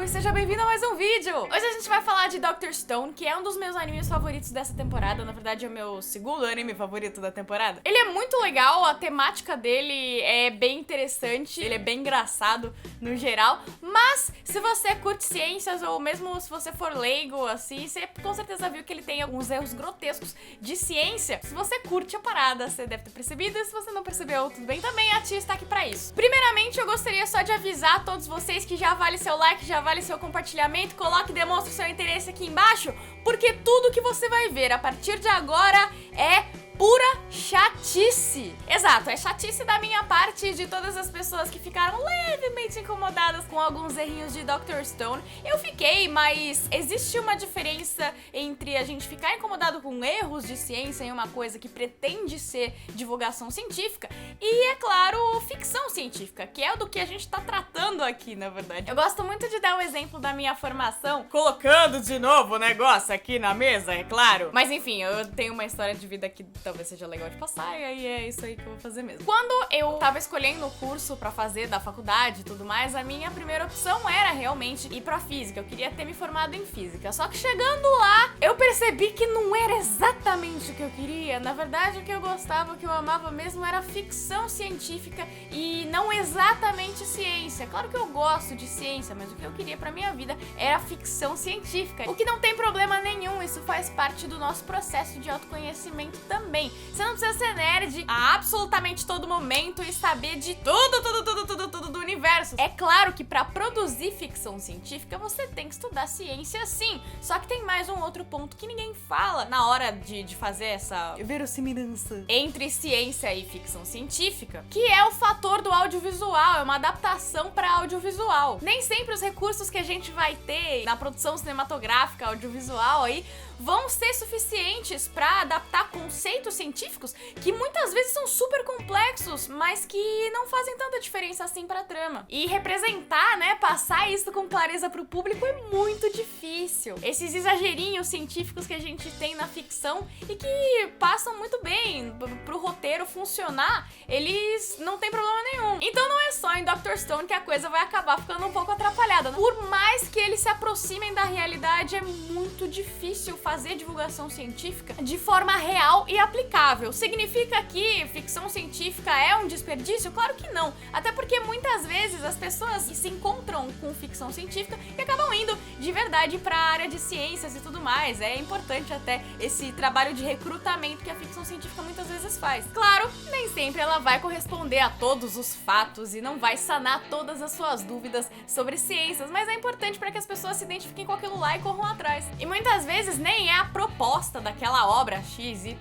e seja bem-vindo a mais um vídeo! Hoje a gente vai falar de Dr. Stone, que é um dos meus animes favoritos dessa temporada. Na verdade é o meu segundo anime favorito da temporada. Ele é muito legal, a temática dele é bem interessante, ele é bem engraçado no geral. Mas se você curte ciências ou mesmo se você for leigo, assim, você com certeza viu que ele tem alguns erros grotescos de ciência. Se você curte a parada, você deve ter percebido, e se você não percebeu, tudo bem também, a tia está aqui pra isso. Primeiramente, eu gostaria só de avisar a todos vocês que já vale seu like, já vale seu compartilhamento, coloque e demonstre seu interesse aqui embaixo, porque tudo que você vai ver a partir de agora é pura chatice. Exato, é chatice da minha parte e de todas as pessoas que ficaram levemente incomodadas com alguns errinhos de Dr. Stone. Eu fiquei, mas existe uma diferença entre a gente ficar incomodado com erros de ciência em uma coisa que pretende ser divulgação científica e, é claro, ficção científica, que é do que a gente tá tratando aqui, na verdade. Eu gosto muito de dar o exemplo da minha formação, colocando de novo o negócio aqui na mesa, é claro. Mas enfim, eu tenho uma história de vida que talvez seja legal de passar, e aí é isso aí que eu vou fazer mesmo. Quando eu tava escolhendo o curso pra fazer da faculdade e tudo mais, a minha primeira opção era realmente ir pra física. Eu queria ter me formado em física. Só que chegando lá, eu percebi que não era exatamente o que eu queria. Na verdade, o que eu gostava, o que eu amava mesmo era ficção científica e não exatamente ciência. Claro que eu gosto de ciência, mas o que eu queria pra minha vida era ficção científica. O que não tem problema nenhum, isso faz parte do nosso processo de autoconhecimento também. Você não precisa ser nerd a absolutamente todo momento e saber de tudo do universo. É claro que pra produzir ficção científica você tem que estudar ciência sim. Só que tem mais um outro ponto que ninguém fala na hora de fazer essa verossimilhança entre ciência e ficção científica, que é o fator do audiovisual, é uma adaptação pra audiovisual. Nem sempre os recursos que a gente vai ter na produção cinematográfica, audiovisual aí, vão ser suficientes pra adaptar conceitos científicos que muitas vezes são super complexos, mas que não fazem tanta diferença assim pra trama. E representar, né, passar isso com clareza pro público é muito difícil. Esses exagerinhos científicos que a gente tem na ficção e que passam muito bem pro roteiro funcionar, eles não tem problema nenhum. Então não é só em Dr. Stone que a coisa vai acabar ficando um pouco atrapalhada. Por mais que eles se aproximem da realidade, é muito difícil fazer divulgação científica de forma real e aplicável. Significa que ficção científica é um desperdício? Claro que não. Até porque muitas vezes as pessoas se encontram com ficção científica e acabam indo de verdade para a área de ciências e tudo mais. É importante até esse trabalho de recrutamento que a ficção científica muitas vezes faz. Claro, nem sempre ela vai corresponder a todos os fatos e não vai sanar todas as suas dúvidas sobre ciências, mas é importante para que as pessoas se identifiquem com aquilo lá e corram atrás. E muitas vezes nem é a proposta daquela obra XYZ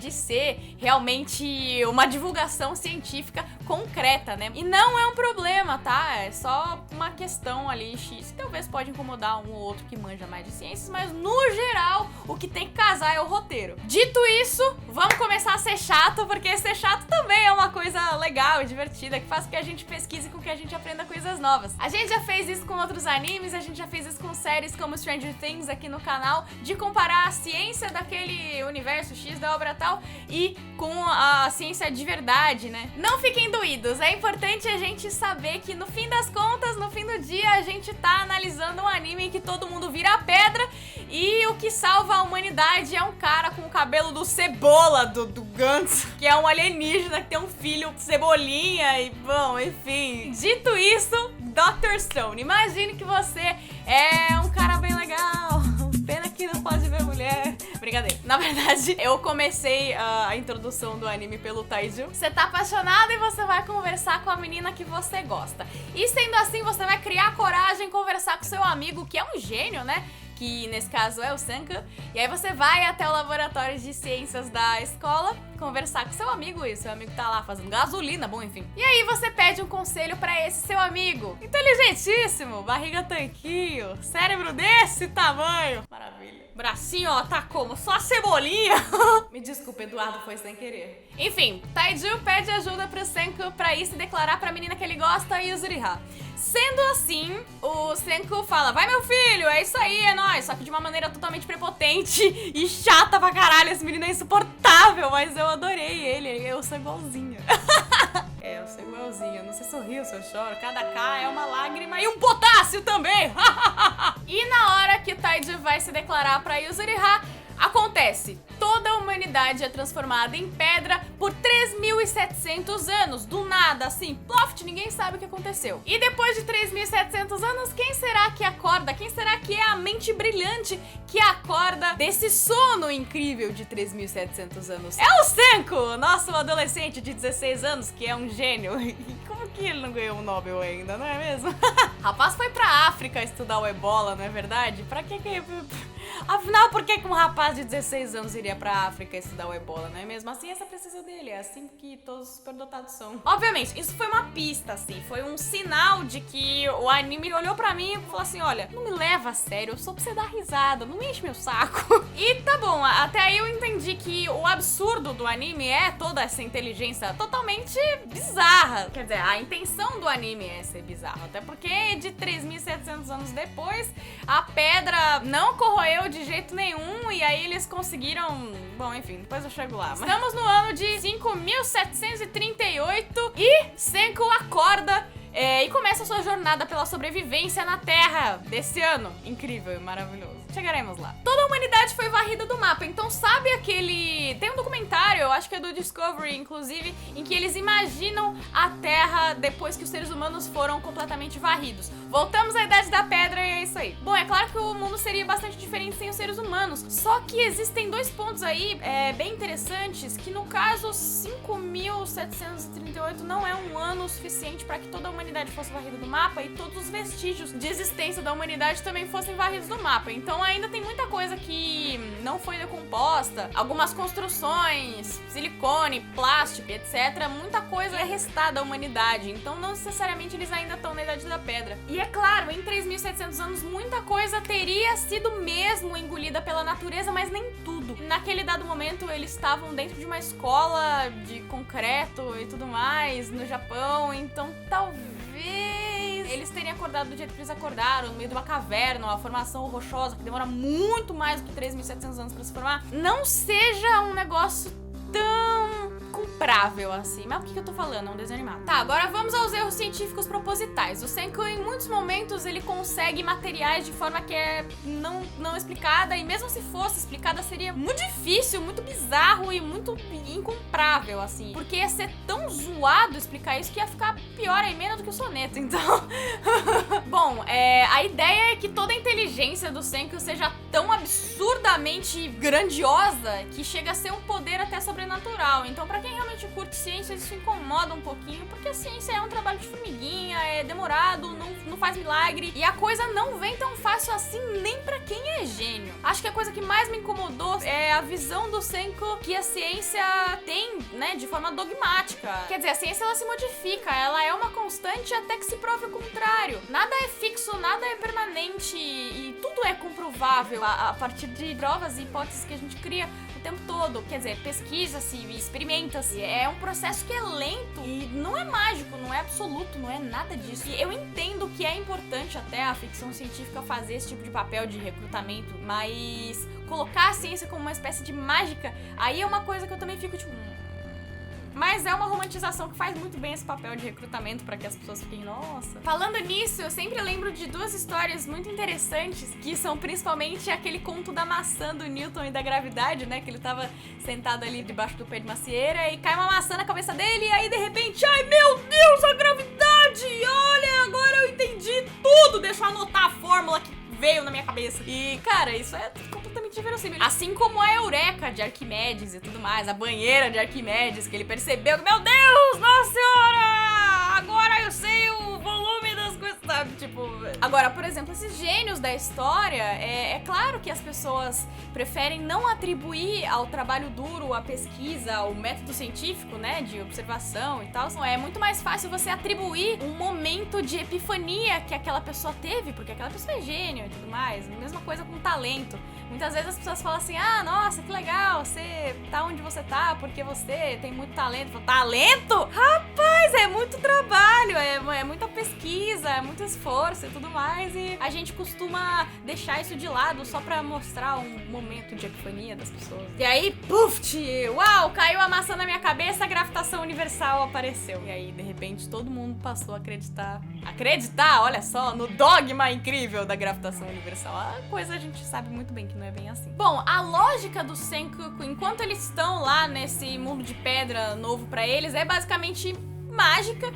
de ser realmente uma divulgação científica concreta, né? E não é um problema, tá? É só uma questão ali X, que talvez pode incomodar um ou outro que manja mais de ciências, mas no geral, o que tem que casar é o roteiro. Dito isso, vamos começar a ser chato, porque ser chato também é uma coisa legal e divertida, que faz com que a gente pesquise, com que a gente aprenda coisas novas. A gente já fez isso com outros animes, a gente já fez isso com séries como Stranger Things aqui no canal, de comparar a ciência daquele universo X da obra tal e com a ciência de verdade, né? Não fiquem doídos, é importante a gente saber que no fim das contas, no fim do dia, a gente tá analisando um anime em que todo mundo vira pedra e o que salva a humanidade é um cara com o cabelo do Cebola, do Gantz, que é um alienígena que tem um filho Cebolinha e, bom, enfim. Dito isso, Dr. Stone, imagine que você é um cara bem legal, pena que não pode ver mulher. Brincadeira. Na verdade, eu comecei a introdução do anime pelo Taiju. Você tá apaixonado e você vai conversar com a menina que você gosta. E sendo assim, você vai criar coragem, conversar com seu amigo, que é um gênio, né? Que nesse caso é o Senku, e aí você vai até o laboratório de ciências da escola conversar com seu amigo e seu amigo tá lá fazendo gasolina, bom, enfim. E aí você pede um conselho pra esse seu amigo. Inteligentíssimo, barriga tanquinho, cérebro desse tamanho. Maravilha. Bracinho, ó, tá como? Só a cebolinha. Me desculpa, Eduardo, foi sem querer. Enfim, Taiju pede ajuda pro Senku pra ir se declarar pra menina que ele gosta e Yuzuriha. Sendo assim, o Senku fala, vai meu filho, é isso aí, é nóis. Só que de uma maneira totalmente prepotente e chata pra caralho. Esse menino é insuportável, mas eu adorei ele, eu sou igualzinha. É, eu sou igualzinho, não sei se eu rio, se eu choro, cada K é uma lágrima e um potássio também! E na hora que Taiji vai se declarar pra Yuzuriha, acontece, toda a humanidade é transformada em pedra por 3.700 anos, do nada, assim, ploft, ninguém sabe o que aconteceu. E depois de 3.700 anos, quem será que acorda? Quem será que é a mente brilhante que acorda desse sono incrível de 3.700 anos? É o Senko, nosso adolescente de 16 anos, que é um gênio. Como que ele não ganhou um Nobel ainda, não é mesmo? Rapaz foi pra África estudar o ebola, não é verdade? Pra que Afinal, por que um rapaz de 16 anos iria pra África estudar o ebola, não é mesmo? A ciência precisa dele, é assim que todos os superdotados são. Obviamente, isso foi uma pista, assim, foi um sinal de que o anime olhou pra mim e falou assim, olha, não me leva a sério, eu sou pra você dar risada, não enche meu saco. E tá bom, até aí eu entendi que o absurdo do anime é toda essa inteligência totalmente bizarra. Quer dizer, a intenção do anime é ser bizarro, até porque de 3.700 anos depois, a pedra não corroeu de jeito nenhum e aí eles conseguiram... Bom, enfim, depois eu chego lá. Mas estamos no ano de 5.738 e Senko acorda e começa a sua jornada pela sobrevivência na Terra desse ano. Incrível e maravilhoso. Chegaremos lá. Toda a humanidade foi varrida do mapa, então sabe aquele... Tem um documentário, eu acho que é do Discovery, inclusive, em que eles imaginam a Terra depois que os seres humanos foram completamente varridos. Voltamos à Idade da Pedra e é isso aí. Bom, é claro que o mundo seria bastante diferente sem os seres humanos, só que existem dois pontos aí bem interessantes, que no caso 5.738 não é um ano suficiente para que toda a humanidade fosse varrida do mapa e todos os vestígios de existência da humanidade também fossem varridos do mapa. Então ainda tem muita coisa que não foi decomposta, algumas construções, silicone, plástico, etc. Muita coisa é restada da humanidade, então não necessariamente eles ainda estão na Idade da Pedra. E é claro, em 3.700 anos muita coisa teria sido mesmo engolida pela natureza, mas nem tudo. Naquele dado momento eles estavam dentro de uma escola de concreto e tudo mais no Japão, então talvez eles teriam acordado do jeito que eles acordaram, no meio de uma caverna, uma formação rochosa que demora muito mais do que 3.700 anos pra se formar, não seja um negócio tão comprável assim. Mas o que eu tô falando? É um desenho animado. Tá, agora vamos aos erros científicos propositais. O Senko, em muitos momentos, ele consegue materiais de forma que é não explicada, e mesmo se fosse explicada, seria muito difícil, muito bizarro e muito incomprável, assim. Porque ia ser tão zoado explicar isso que ia ficar pior e menos do que o soneto, então... Bom, a ideia é que toda a inteligência do Senko seja tão absurdamente grandiosa que chega a ser um poder até sobrenatural. Então, pra quem realmente curte ciência, isso incomoda um pouquinho, porque a ciência é um trabalho de formiguinha, é demorado, não faz milagre, e a coisa não vem tão fácil assim nem pra quem é gênio. Acho que a coisa que mais me incomodou é a visão do Senko que a ciência tem, né, de forma dogmática. Quer dizer, a ciência ela se modifica, ela é uma constante até que se prove o contrário. Nada é fixo, nada é permanente, e tudo é comprovável a partir de provas e hipóteses que a gente cria o tempo todo. Quer dizer, pesquisa-se, experimenta-se. É um processo que é lento e não é mágico, não é absoluto, não é nada disso. E eu entendo que é importante até a ficção científica fazer esse tipo de papel de recrutamento, mas colocar a ciência como uma espécie de mágica, aí é uma coisa que eu também fico tipo... Mas é uma romantização que faz muito bem esse papel de recrutamento pra que as pessoas fiquem, nossa. Falando nisso, eu sempre lembro de duas histórias muito interessantes, que são principalmente aquele conto da maçã do Newton e da gravidade, né? Que ele tava sentado ali debaixo do pé de macieira e cai uma maçã na cabeça dele e aí de repente, ai meu Deus, a gravidade! Olha, agora eu entendi tudo! Deixa eu anotar a fórmula que veio na minha cabeça. E, cara, isso é completamente inverossímil. Assim como a Eureka de Arquimedes e tudo mais, a banheira de Arquimedes, que ele percebeu que, meu Deus, nossa senhora, agora eu sei o volume das coisas, sabe? Tipo... Agora, por exemplo, esses gênios da história, é claro que as pessoas preferem não atribuir ao trabalho duro, à pesquisa, ao método científico, né, de observação e tal. É muito mais fácil você atribuir um momento de epifania que aquela pessoa teve, porque aquela pessoa é gênio e tudo mais. Mesma coisa com talento. Muitas vezes as pessoas falam assim, ah, nossa, que legal, você tá onde você tá porque você tem muito talento. Talento? Rapaz! Mas é muito trabalho, é muita pesquisa, é muito esforço e tudo mais, e a gente costuma deixar isso de lado só pra mostrar um momento de epifania das pessoas. E aí, puf, uau, caiu a maçã na minha cabeça, a gravitação universal apareceu. E aí, de repente, todo mundo passou a acreditar, olha só, no dogma incrível da gravitação universal. A coisa a gente sabe muito bem que não é bem assim. Bom, a lógica do Sengoku, enquanto eles estão lá nesse mundo de pedra novo pra eles, é basicamente mágica,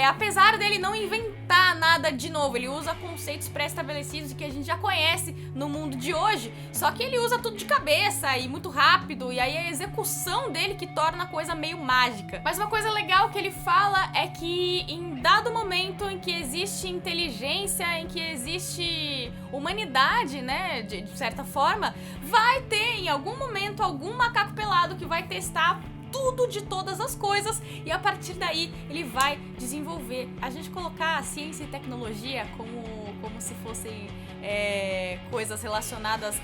apesar dele não inventar nada de novo, ele usa conceitos pré-estabelecidos que a gente já conhece no mundo de hoje, só que ele usa tudo de cabeça e muito rápido, e aí a execução dele que torna a coisa meio mágica. Mas uma coisa legal que ele fala é que em dado momento em que existe inteligência, em que existe humanidade, né, de certa forma, vai ter em algum momento algum macaco pelado que vai testar tudo de todas as coisas e a partir daí ele vai desenvolver. A gente colocar a ciência e tecnologia como se fossem coisas relacionadas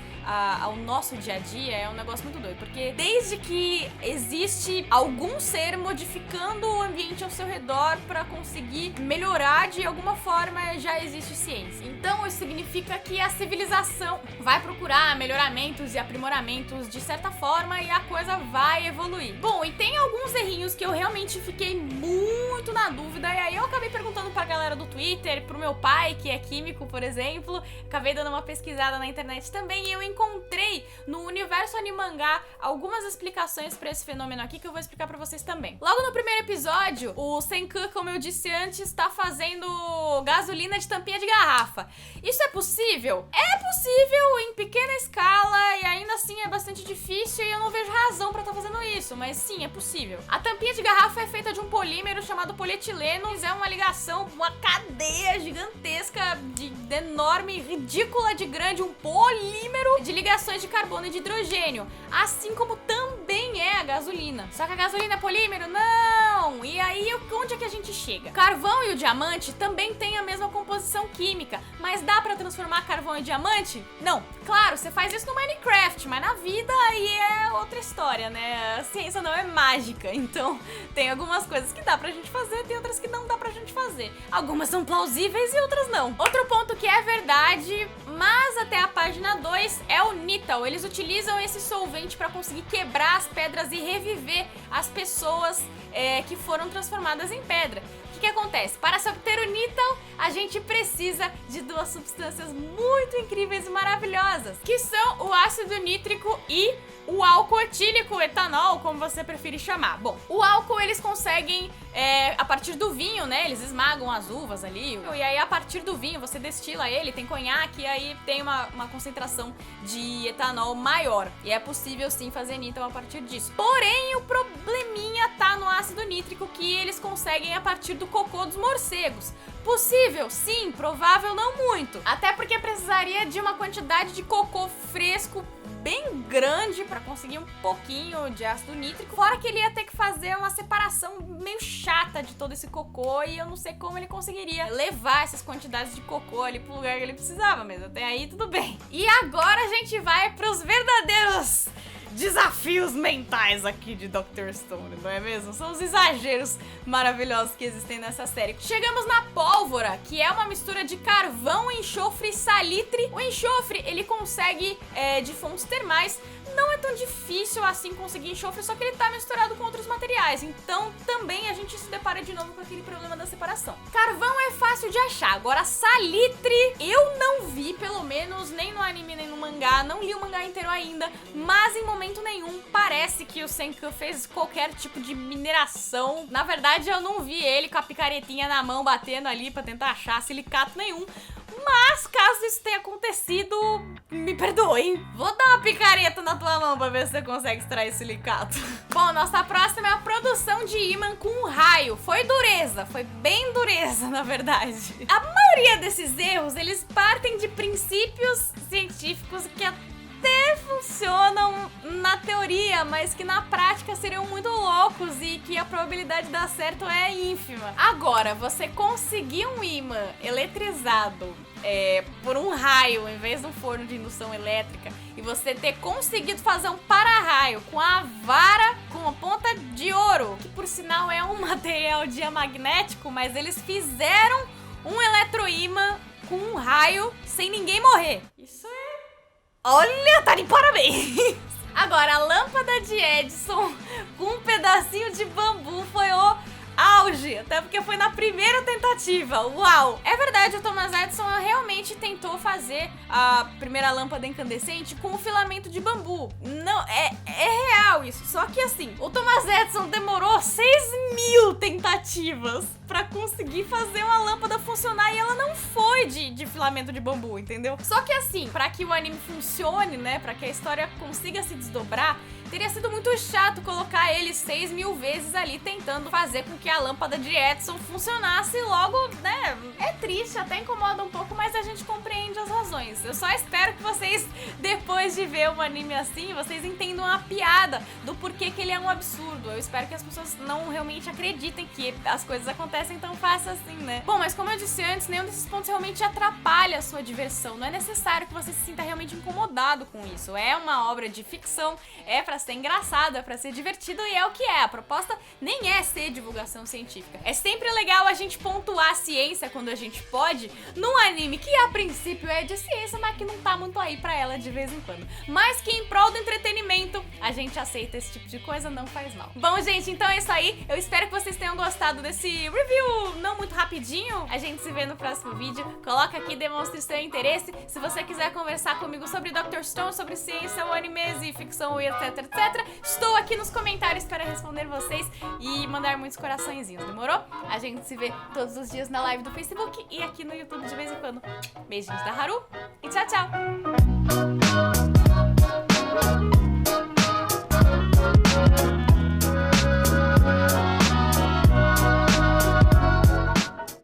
ao nosso dia a dia é um negócio muito doido, porque desde que existe algum ser modificando o ambiente ao seu redor para conseguir melhorar de alguma forma, já existe ciência. Então isso significa que a civilização vai procurar melhoramentos e aprimoramentos de certa forma e a coisa vai evoluir. Bom, e tem alguns errinhos que eu realmente fiquei muito na dúvida, e aí eu acabei perguntando pra galera do Twitter, pro meu pai, que é químico, por exemplo, acabei dando uma pesquisada na internet também, e eu encontrei no universo Animangá algumas explicações pra esse fenômeno aqui que eu vou explicar pra vocês também. Logo no primeiro episódio, o Senku, como eu disse antes, tá fazendo gasolina de tampinha de garrafa. Isso é possível? É possível em pequena escala, e ainda assim é bastante difícil, e eu não vejo razão pra estar fazendo isso, mas sim, é possível. A tampinha de garrafa é feita de um polímero chamado polietileno, é uma ligação, uma cadeia gigantesca, de enorme, ridícula de grande, um polímero de ligações de carbono e de hidrogênio, assim como também é a gasolina. Só que a gasolina é polímero? Não! E aí, onde é que a gente chega? O carvão e o diamante também têm a mesma composição química, mas dá pra transformar carvão em diamante? Não. Claro, você faz isso no Minecraft, mas na vida aí é outra história, né? A ciência não é mágica, então tem algumas coisas que dá pra gente fazer, tem outras que não dá pra gente fazer. Algumas são plausíveis e outras não. Outro ponto que é verdade, mas até a página 2, é o Nital. Eles utilizam esse solvente pra conseguir quebrar as pedras e reviver as pessoas que foram transformadas em pedra. O que acontece? Para se obter o Nital, a gente precisa de duas substâncias muito incríveis e maravilhosas, que são o ácido nítrico e o álcool etílico, etanol, como você preferir chamar. Bom, o álcool eles conseguem a partir do vinho, né? Eles esmagam as uvas ali, e aí a partir do vinho você destila ele, tem conhaque, e aí tem uma concentração de etanol maior. E é possível sim fazer Nital a partir disso. Porém, o probleminha tá no ácido nítrico, que eles conseguem a partir do cocô dos morcegos. Possível? Sim. Provável? Não muito. Até porque precisaria de uma quantidade de cocô fresco bem grande para conseguir um pouquinho de ácido nítrico, fora que ele ia ter que fazer uma separação meio chata de todo esse cocô, e eu não sei como ele conseguiria levar essas quantidades de cocô ali pro lugar que ele precisava, mas até aí tudo bem. E agora a gente vai pros verdadeiros desafios mentais aqui de Dr. Stone, não é mesmo? São os exageros maravilhosos que existem nessa série. Chegamos na pólvora, que é uma mistura de carvão, enxofre e salitre. O enxofre, ele consegue de fontes termais. Não é tão difícil assim conseguir enxofre, só que ele tá misturado com outros materiais. Então também a gente se depara de novo com aquele problema da separação. Carvão é fácil de achar. Agora salitre, eu não vi, pelo menos, nem no anime nem no mangá. Não li o mangá inteiro ainda, mas em momento nenhum parece que o Senku fez qualquer tipo de mineração. Na verdade, eu não vi ele com a picaretinha na mão batendo ali pra tentar achar silicato nenhum. Mas, caso isso tenha acontecido, me perdoem. Vou dar uma picareta na tua mão pra ver se você consegue extrair silicato. Bom, nossa próxima é a produção de ímã com um raio. Foi dureza, foi bem dureza, na verdade. A maioria desses erros, eles partem de princípios científicos que até funcionam na teoria, mas que na prática seriam muito loucos e que a probabilidade de dar certo é ínfima. Agora, você conseguir um ímã eletrizado por um raio em vez de um forno de indução elétrica, e você ter conseguido fazer um para-raio com a vara com a ponta de ouro, que por por sinal é um material diamagnético, mas eles fizeram um eletroímã com um raio sem ninguém morrer. Isso é... Olha, tá de parabéns! Agora, a lâmpada de Edison com um pedacinho de bambu foi o auge, até porque foi na primeira tentativa. Uau! É verdade, o Thomas Edison realmente tentou fazer a primeira lâmpada incandescente com o filamento de bambu. Não, é real isso. Só que assim, o Thomas Edison demorou 6.000 tentativas pra conseguir fazer uma lâmpada funcionar e ela não foi de filamento de bambu, entendeu? Só que assim, pra que o anime funcione, né, pra que a história consiga se desdobrar, teria sido muito chato colocar ele 6.000 vezes ali tentando fazer com que a lâmpada de Edison funcionasse logo, né? É triste, até incomoda um pouco, mas a gente compreende as razões. Eu só espero que vocês, depois de ver um anime assim, vocês entendam a piada do porquê que ele é um absurdo. Eu espero que as pessoas não realmente acreditem que as coisas acontecem tão fácil assim, né? Bom, mas como eu disse antes, nenhum desses pontos realmente atrapalha a sua diversão. Não é necessário que você se sinta realmente incomodado com isso. É uma obra de ficção, é pra ser engraçado, é pra ser divertido e é o que é. A proposta nem é ser divulgação científica. É sempre legal a gente pontuar a ciência quando a gente pode num anime que a princípio é de ciência, mas que não tá muito aí pra ela de vez em quando. Mas que em prol do entretenimento a gente aceita esse tipo de coisa, não faz mal. Bom, gente, então é isso aí. Eu espero que vocês tenham gostado desse review não muito rapidinho. A gente se vê no próximo vídeo. Coloca aqui, demonstre seu interesse. Se você quiser conversar comigo sobre Dr. Stone, sobre ciência, ou animes e ficção e etc, etc, estou aqui nos comentários para responder vocês e mandar muitos coraçõezinhos, demorou? A gente se vê todos os dias na live do Facebook e aqui no YouTube de vez em quando. Beijinhos da Haru e tchau, tchau!